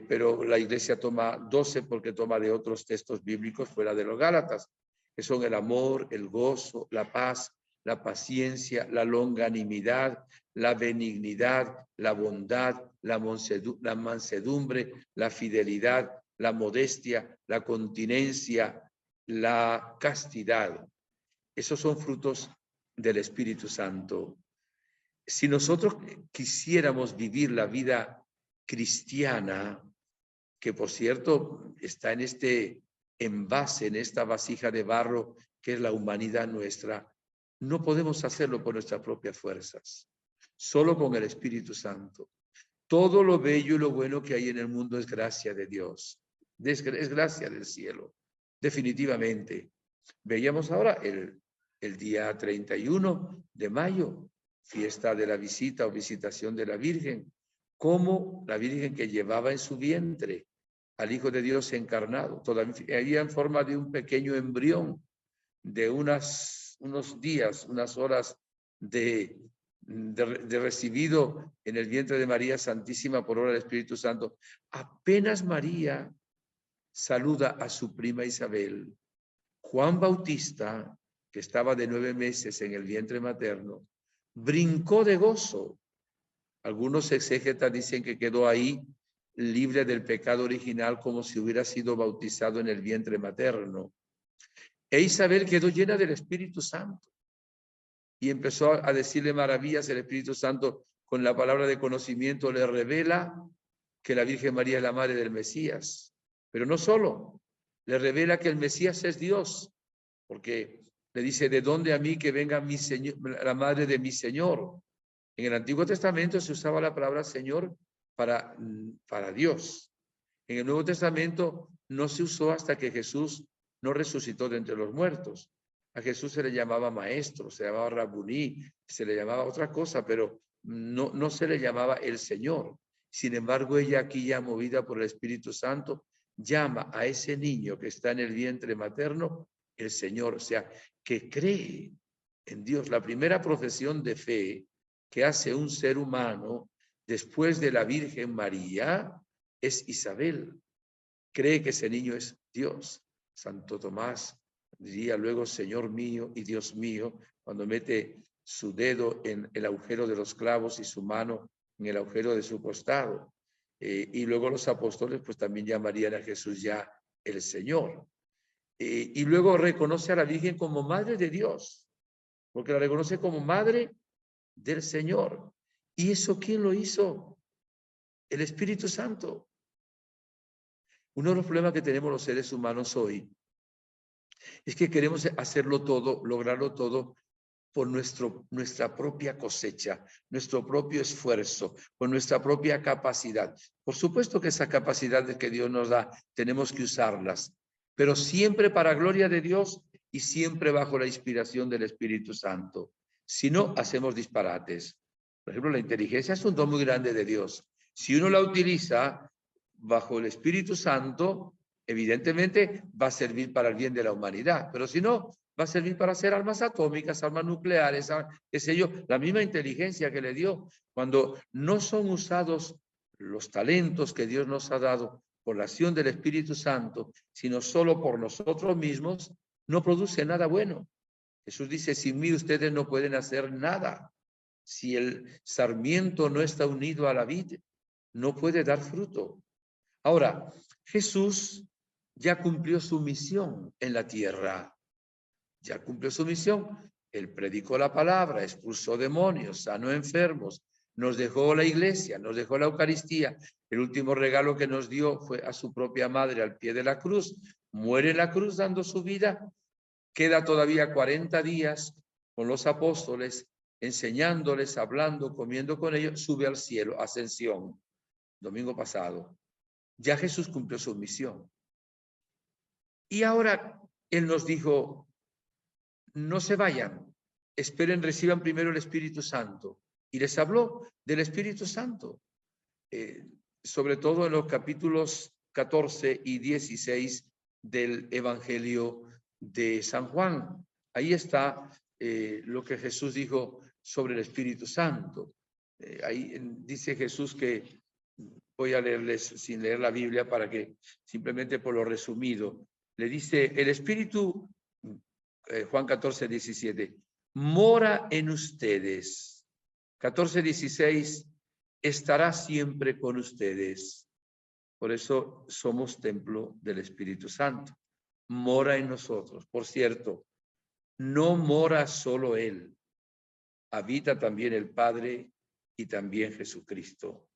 pero la Iglesia toma 12 porque toma de otros textos bíblicos fuera de los Gálatas, que son el amor, el gozo, la paz, la paciencia, la longanimidad, la benignidad, la bondad, la mansedumbre, la fidelidad, la modestia, la continencia, la castidad. Esos son frutos del Espíritu Santo. Si nosotros quisiéramos vivir la vida cristiana, que por cierto está en este envase, en esta vasija de barro, que es la humanidad nuestra, no podemos hacerlo por nuestras propias fuerzas, solo con el Espíritu Santo. Todo lo bello y lo bueno que hay en el mundo es gracia de Dios, es gracia del cielo, definitivamente. Veíamos ahora el día 31 de mayo, fiesta de la visita o visitación de la Virgen, como la Virgen que llevaba en su vientre al Hijo de Dios encarnado, todavía en forma de un pequeño embrión, de unos días, unas horas de recibido en el vientre de María Santísima por obra del Espíritu Santo. Apenas María saluda a su prima Isabel, Juan Bautista, que estaba de 9 meses en el vientre materno, brincó de gozo. Algunos exégetas dicen que quedó ahí libre del pecado original como si hubiera sido bautizado en el vientre materno. E Isabel quedó llena del Espíritu Santo y empezó a decirle maravillas. El Espíritu Santo, con la palabra de conocimiento, le revela que la Virgen María es la madre del Mesías. Pero no solo, le revela que el Mesías es Dios, porque le dice, ¿de dónde a mí que venga mi Señor, la madre de mi Señor? En el Antiguo Testamento se usaba la palabra Señor para Dios. En el Nuevo Testamento no se usó hasta que Jesús no resucitó de entre los muertos. A Jesús se le llamaba maestro, se le llamaba rabuní, se le llamaba otra cosa, pero no se le llamaba el Señor. Sin embargo, ella aquí ya movida por el Espíritu Santo, llama a ese niño que está en el vientre materno el Señor, o sea, que cree en Dios. La primera profesión de fe que hace un ser humano después de la Virgen María es Isabel. Cree que ese niño es Dios. Santo Tomás diría luego, Señor mío y Dios mío, cuando mete su dedo en el agujero de los clavos y su mano en el agujero de su costado. Y luego los apóstoles pues también llamarían a Jesús ya el Señor. y luego reconoce a la Virgen como Madre de Dios, porque la reconoce como Madre del Señor. ¿Y eso quién lo hizo? El Espíritu Santo. Uno de los problemas que tenemos los seres humanos hoy es que queremos hacerlo todo, lograrlo todo por nuestra propia cosecha, nuestro propio esfuerzo, con nuestra propia capacidad. Por supuesto que esas capacidades que Dios nos da, tenemos que usarlas, pero siempre para gloria de Dios y siempre bajo la inspiración del Espíritu Santo. Si no, hacemos disparates. Por ejemplo, la inteligencia es un don muy grande de Dios. Si uno la utiliza bajo el Espíritu Santo, evidentemente va a servir para el bien de la humanidad, pero si no, va a servir para hacer armas atómicas, armas nucleares, qué sé yo, la misma inteligencia que le dio. Cuando no son usados los talentos que Dios nos ha dado por la acción del Espíritu Santo, sino solo por nosotros mismos, no produce nada bueno. Jesús dice, sin mí ustedes no pueden hacer nada. Si el sarmiento no está unido a la vid, no puede dar fruto. Ahora, Jesús ya cumplió su misión en la tierra. Ya cumplió su misión. Él predicó la palabra, expulsó demonios, sanó enfermos, nos dejó la iglesia, nos dejó la Eucaristía. El último regalo que nos dio fue a su propia madre al pie de la cruz. Muere en la cruz dando su vida. Queda todavía 40 días con los apóstoles, enseñándoles, hablando, comiendo con ellos. Sube al cielo, ascensión, domingo pasado. Ya Jesús cumplió su misión. Y ahora Él nos dijo, no se vayan, esperen, reciban primero el Espíritu Santo. Y les habló del Espíritu Santo, sobre todo en los capítulos 14 y 16 del Evangelio de San Juan. Ahí está lo que Jesús dijo sobre el Espíritu Santo. Ahí dice Jesús que, voy a leerles sin leer la Biblia para que simplemente por lo resumido, le dice el Espíritu, Juan 14, 17, mora en ustedes. 14, 16, estará siempre con ustedes. Por eso somos templo del Espíritu Santo. Mora en nosotros. Por cierto, no mora solo Él. Habita también el Padre y también Jesucristo.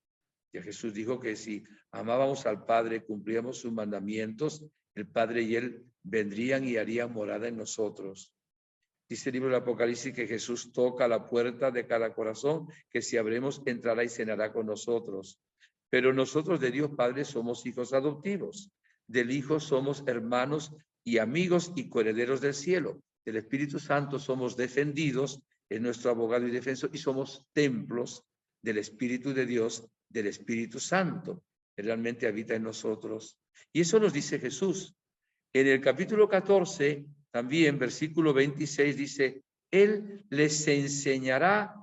Ya Jesús dijo que si amábamos al Padre, cumplíamos sus mandamientos, el Padre y Él vendrían y harían morada en nosotros. Dice el libro del Apocalipsis que Jesús toca la puerta de cada corazón, que si abremos, entrará y cenará con nosotros. Pero nosotros de Dios Padre somos hijos adoptivos. Del Hijo somos hermanos y amigos y coherederos del cielo. Del Espíritu Santo somos defendidos, es nuestro abogado y defensor, y somos templos del Espíritu de Dios, del Espíritu Santo, que realmente habita en nosotros. Y eso nos dice Jesús. En el capítulo 14, también versículo 26 dice, Él les enseñará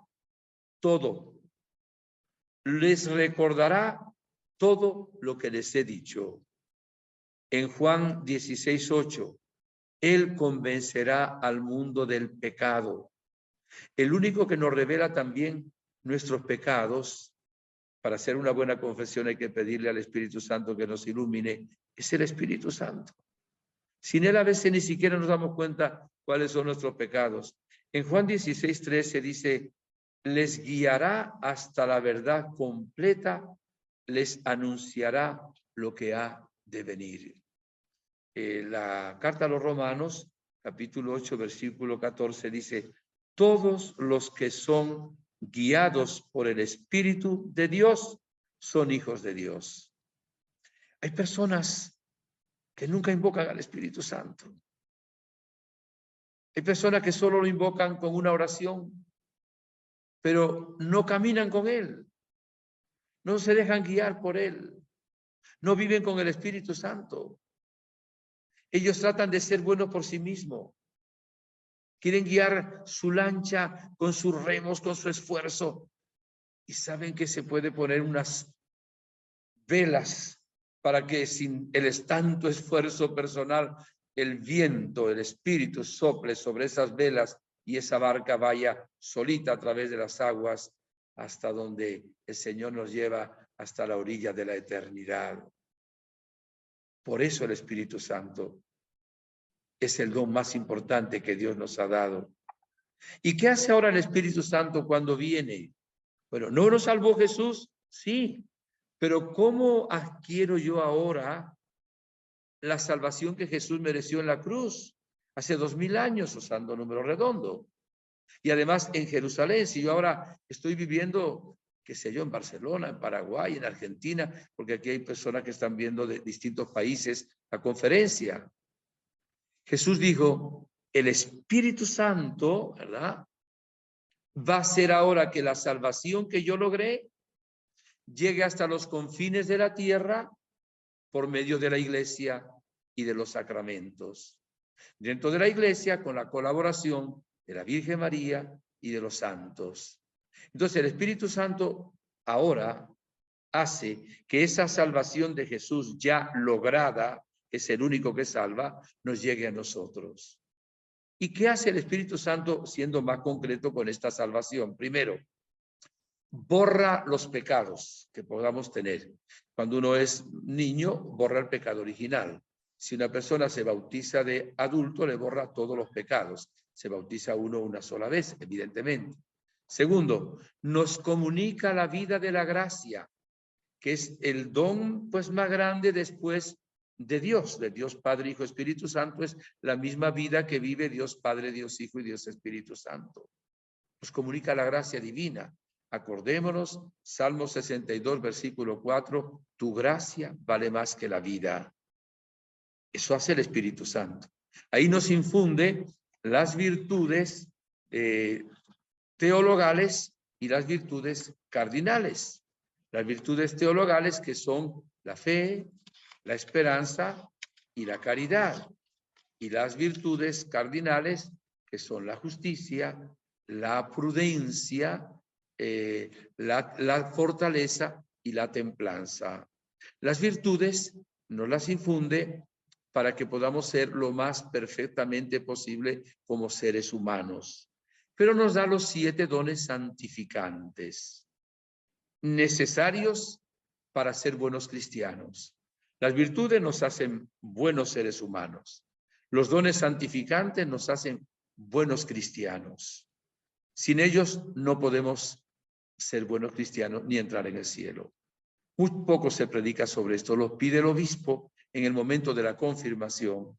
todo, les recordará todo lo que les he dicho. En Juan 16, 8, Él convencerá al mundo del pecado. El único que nos revela también nuestros pecados, para hacer una buena confesión hay que pedirle al Espíritu Santo que nos ilumine, es el Espíritu Santo. Sin Él a veces ni siquiera nos damos cuenta cuáles son nuestros pecados. En Juan 16, 13 dice, les guiará hasta la verdad completa, les anunciará lo que ha de venir. La carta a los Romanos, capítulo 8, versículo 14, dice, todos los que son guiados por el Espíritu de Dios son hijos de Dios. Hay personas que nunca invocan al Espíritu Santo. Hay personas que solo lo invocan con una oración, pero no caminan con Él, no se dejan guiar por Él, no viven con el Espíritu Santo. Ellos tratan de ser buenos por sí mismos. Quieren guiar su lancha con sus remos, con su esfuerzo. Y saben que se puede poner unas velas para que sin el tanto esfuerzo personal, el viento, el espíritu sople sobre esas velas y esa barca vaya solita a través de las aguas hasta donde el Señor nos lleva, hasta la orilla de la eternidad. Por eso el Espíritu Santo. es el don más importante que Dios nos ha dado. ¿Y qué hace ahora el Espíritu Santo cuando viene? Bueno, ¿no nos salvó Jesús? Sí, pero ¿cómo adquiero yo ahora la salvación que Jesús mereció en la cruz hace 2000 años, usando número redondo? Y además en Jerusalén, si yo ahora estoy viviendo, qué sé yo, en Barcelona, en Paraguay, en Argentina, porque aquí hay personas que están viendo de distintos países la conferencia. Jesús dijo, el Espíritu Santo, ¿verdad?, va a ser ahora que la salvación que yo logré llegue hasta los confines de la tierra por medio de la iglesia y de los sacramentos. Dentro de la iglesia, con la colaboración de la Virgen María y de los santos. Entonces, el Espíritu Santo ahora hace que esa salvación de Jesús ya lograda, es el único que salva, nos llegue a nosotros. ¿Y qué hace el Espíritu Santo siendo más concreto con esta salvación? Primero, borra los pecados que podamos tener. Cuando uno es niño, borra el pecado original. Si una persona se bautiza de adulto, le borra todos los pecados. Se bautiza uno una sola vez, evidentemente. Segundo, nos comunica la vida de la gracia, que es el don pues más grande después de Dios Padre, Hijo, Espíritu Santo. Es la misma vida que vive Dios Padre, Dios Hijo y Dios Espíritu Santo. Nos comunica la gracia divina. Acordémonos, Salmo 62, versículo 4, tu gracia vale más que la vida. Eso hace el Espíritu Santo. Ahí nos infunde las virtudes teologales y las virtudes cardinales. Las virtudes teologales que son la fe, la esperanza y la caridad. Y las virtudes cardinales que son la justicia, la prudencia, la fortaleza y la templanza. Las virtudes nos las infunde para que podamos ser lo más perfectamente posible como seres humanos. Pero nos da los 7 dones santificantes necesarios para ser buenos cristianos. Las virtudes nos hacen buenos seres humanos. Los dones santificantes nos hacen buenos cristianos. Sin ellos no podemos ser buenos cristianos ni entrar en el cielo. Muy poco se predica sobre esto. Lo pide el obispo en el momento de la confirmación.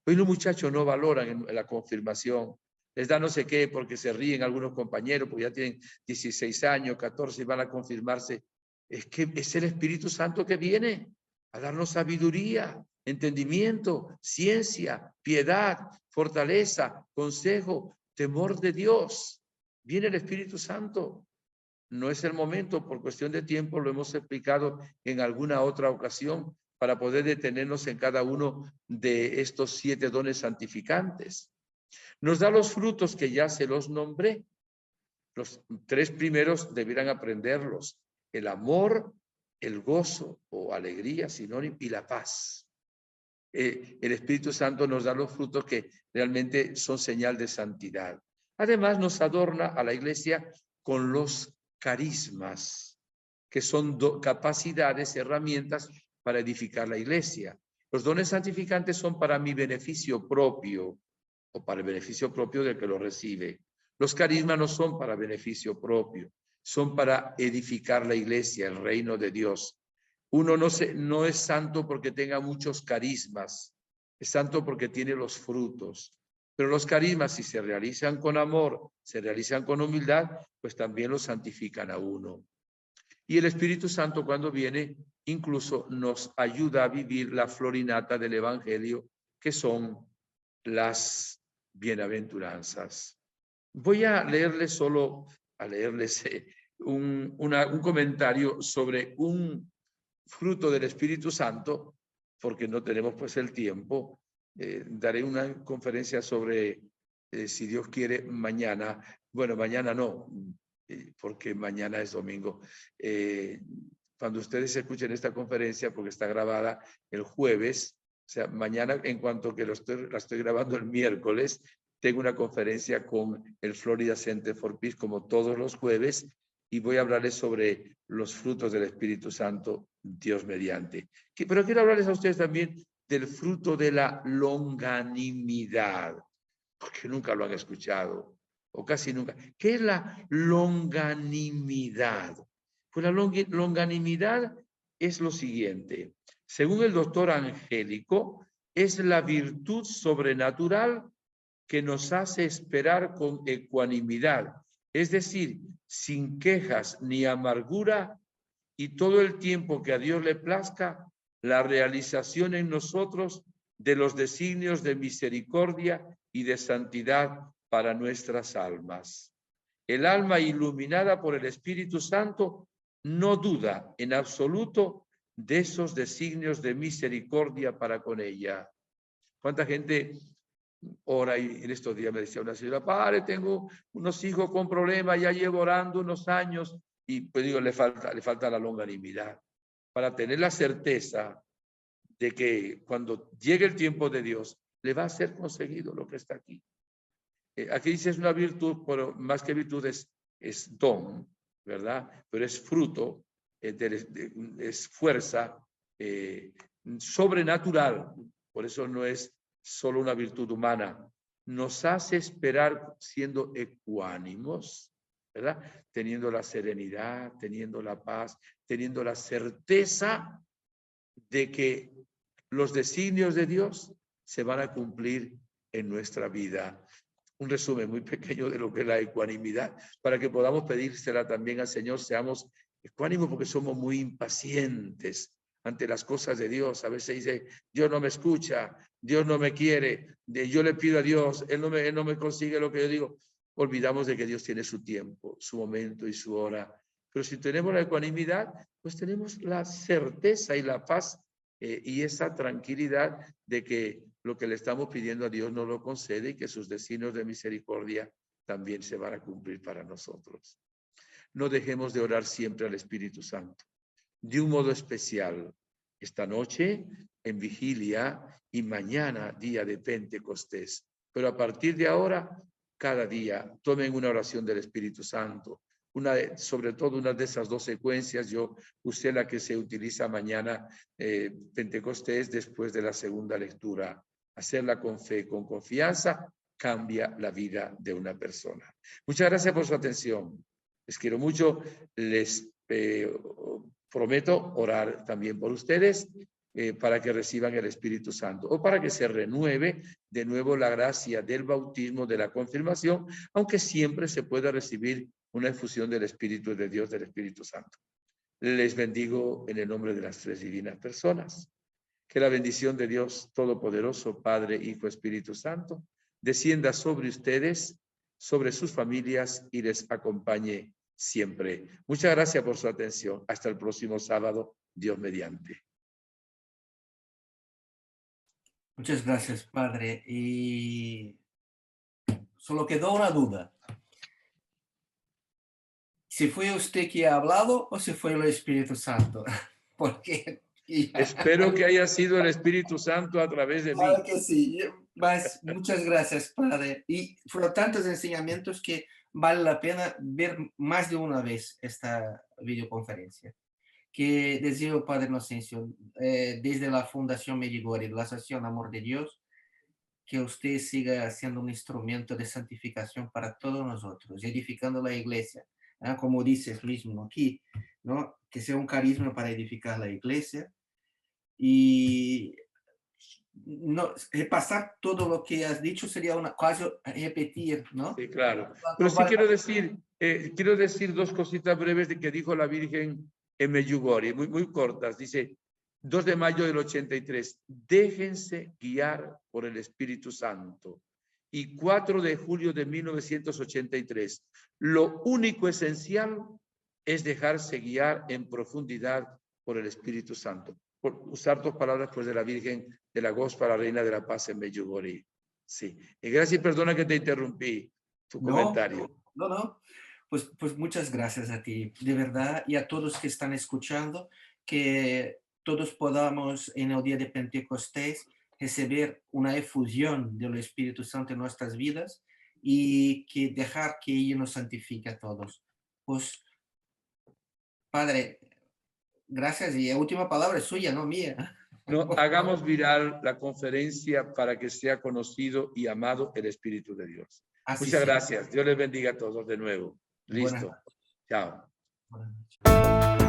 Hoy los muchachos no valoran en la confirmación. Les da no sé qué porque se ríen algunos compañeros, porque ya tienen 16 años, 14 y van a confirmarse. Es que es el Espíritu Santo que viene a darnos sabiduría, entendimiento, ciencia, piedad, fortaleza, consejo, temor de Dios. Viene el Espíritu Santo. No es el momento, por cuestión de tiempo, lo hemos explicado en alguna otra ocasión, para poder detenernos en cada uno de estos 7 dones santificantes. Nos da los frutos que ya se los nombré. Los 3 primeros deberán aprenderlos: el amor, el gozo o alegría, sinónimo, y la paz. El Espíritu Santo nos da los frutos que realmente son señal de santidad. Además, nos adorna a la iglesia con los carismas, que son capacidades, herramientas para edificar la iglesia. Los dones santificantes son para mi beneficio propio o para el beneficio propio del que lo recibe. Los carismas no son para beneficio propio, son para edificar la iglesia, el reino de Dios. Uno no es santo porque tenga muchos carismas, es santo porque tiene los frutos. Pero los carismas, si se realizan con amor, se realizan con humildad, pues también los santifican a uno. Y el Espíritu Santo, cuando viene, incluso nos ayuda a vivir la florinata del Evangelio, que son las bienaventuranzas. Voy a leerles un comentario sobre un fruto del Espíritu Santo, porque no tenemos pues el tiempo. Daré una conferencia sobre, si Dios quiere, mañana. Bueno, mañana no, porque mañana es domingo. Cuando ustedes escuchen esta conferencia, porque está grabada el jueves, o sea, mañana, en cuanto que la estoy grabando el miércoles, tengo una conferencia con el Florida Center for Peace, como todos los jueves, y voy a hablarles sobre los frutos del Espíritu Santo, Dios mediante. Pero quiero hablarles a ustedes también del fruto de la longanimidad, porque nunca lo han escuchado, o casi nunca. ¿Qué es la longanimidad? Pues la longanimidad es lo siguiente. Según el doctor Angélico, es la virtud sobrenatural que nos hace esperar con ecuanimidad, es decir, sin quejas ni amargura, y todo el tiempo que a Dios le plazca, la realización en nosotros de los designios de misericordia y de santidad para nuestras almas. El alma iluminada por el Espíritu Santo no duda en absoluto de esos designios de misericordia para con ella. ¿Cuánta gente ora? Y en estos días me decía una señora, padre, tengo unos hijos con problemas, ya llevo orando unos años, y pues digo, le falta la longanimidad para tener la certeza de que cuando llegue el tiempo de Dios, le va a ser conseguido lo que está aquí. Aquí dice es una virtud, pero más que virtud es don, ¿verdad? Pero es fruto, es fuerza sobrenatural. Por eso no es solo una virtud humana. Nos hace esperar siendo ecuánimos, ¿verdad? Teniendo la serenidad, teniendo la paz, teniendo la certeza de que los designios de Dios se van a cumplir en nuestra vida. Un resumen muy pequeño de lo que es la ecuanimidad, para que podamos pedírsela también al Señor, seamos ecuánimos porque somos muy impacientes ante las cosas de Dios. A veces dice, Dios no me escucha, Dios no me quiere, yo le pido a Dios, Él no me consigue lo que yo digo. Olvidamos de que Dios tiene su tiempo, su momento y su hora. Pero si tenemos la ecuanimidad, pues tenemos la certeza y la paz y esa tranquilidad de que lo que le estamos pidiendo a Dios nos lo concede y que sus designios de misericordia también se van a cumplir para nosotros. No dejemos de orar siempre al Espíritu Santo, de un modo especial, esta noche en vigilia y mañana día de Pentecostés. Pero a partir de ahora, cada día, tomen una oración del Espíritu Santo. Sobre todo una de esas dos secuencias, yo usé la que se utiliza mañana, Pentecostés, después de la segunda lectura. Hacerla con fe, con confianza, cambia la vida de una persona. Muchas gracias por su atención. Les quiero mucho. Les prometo orar también por ustedes para que reciban el Espíritu Santo o para que se renueve de nuevo la gracia del bautismo, de la confirmación, aunque siempre se pueda recibir una efusión del Espíritu de Dios, del Espíritu Santo. Les bendigo en el nombre de las tres divinas personas. Que la bendición de Dios Todopoderoso, Padre, Hijo, Espíritu Santo, descienda sobre ustedes, sobre sus familias y les acompañe siempre. Muchas gracias por su atención. Hasta el próximo sábado, Dios mediante. Muchas gracias, Padre. Y solo quedó una duda. ¿Si fue usted que ha hablado o si fue el Espíritu Santo? Porque espero que haya sido el Espíritu Santo a través de mí. Claro que sí. Muchas gracias, Padre. Y fueron tantos enseñamientos que vale la pena ver más de una vez esta videoconferencia. Que deseo, Padre Inocencio, desde la Fundación Medjugorje, la Asociación Amor de Dios, que usted siga siendo un instrumento de santificación para todos nosotros, edificando la iglesia, ¿no? Como dices mismo aquí, ¿no? Que sea un carisma para edificar la iglesia y no, repasar todo lo que has dicho sería casi repetir, ¿no? Sí, claro. Pero sí quiero decir dos cositas breves de que dijo la Virgen en Medjugorje, muy cortas. Dice, 2 de mayo del 83, déjense guiar por el Espíritu Santo. Y 4 de julio de 1983, lo único esencial es dejarse guiar en profundidad por el Espíritu Santo. Por usar dos palabras pues de la Virgen de la Gospa, la Reina de la Paz en Medjugorje. Sí. Y gracias y perdona que te interrumpí tu comentario. No. Pues muchas gracias a ti, de verdad, y a todos que están escuchando, que todos podamos en el día de Pentecostés recibir una efusión del Espíritu Santo en nuestras vidas y que dejar que Él nos santifique a todos. Pues, Padre, gracias y la última palabra es suya, no mía. No, hagamos viral la conferencia para que sea conocido y amado el Espíritu de Dios. Así Muchas sea. gracias. Dios les bendiga a todos de nuevo. Buenas Listo. noches. Chao. Buenas noches.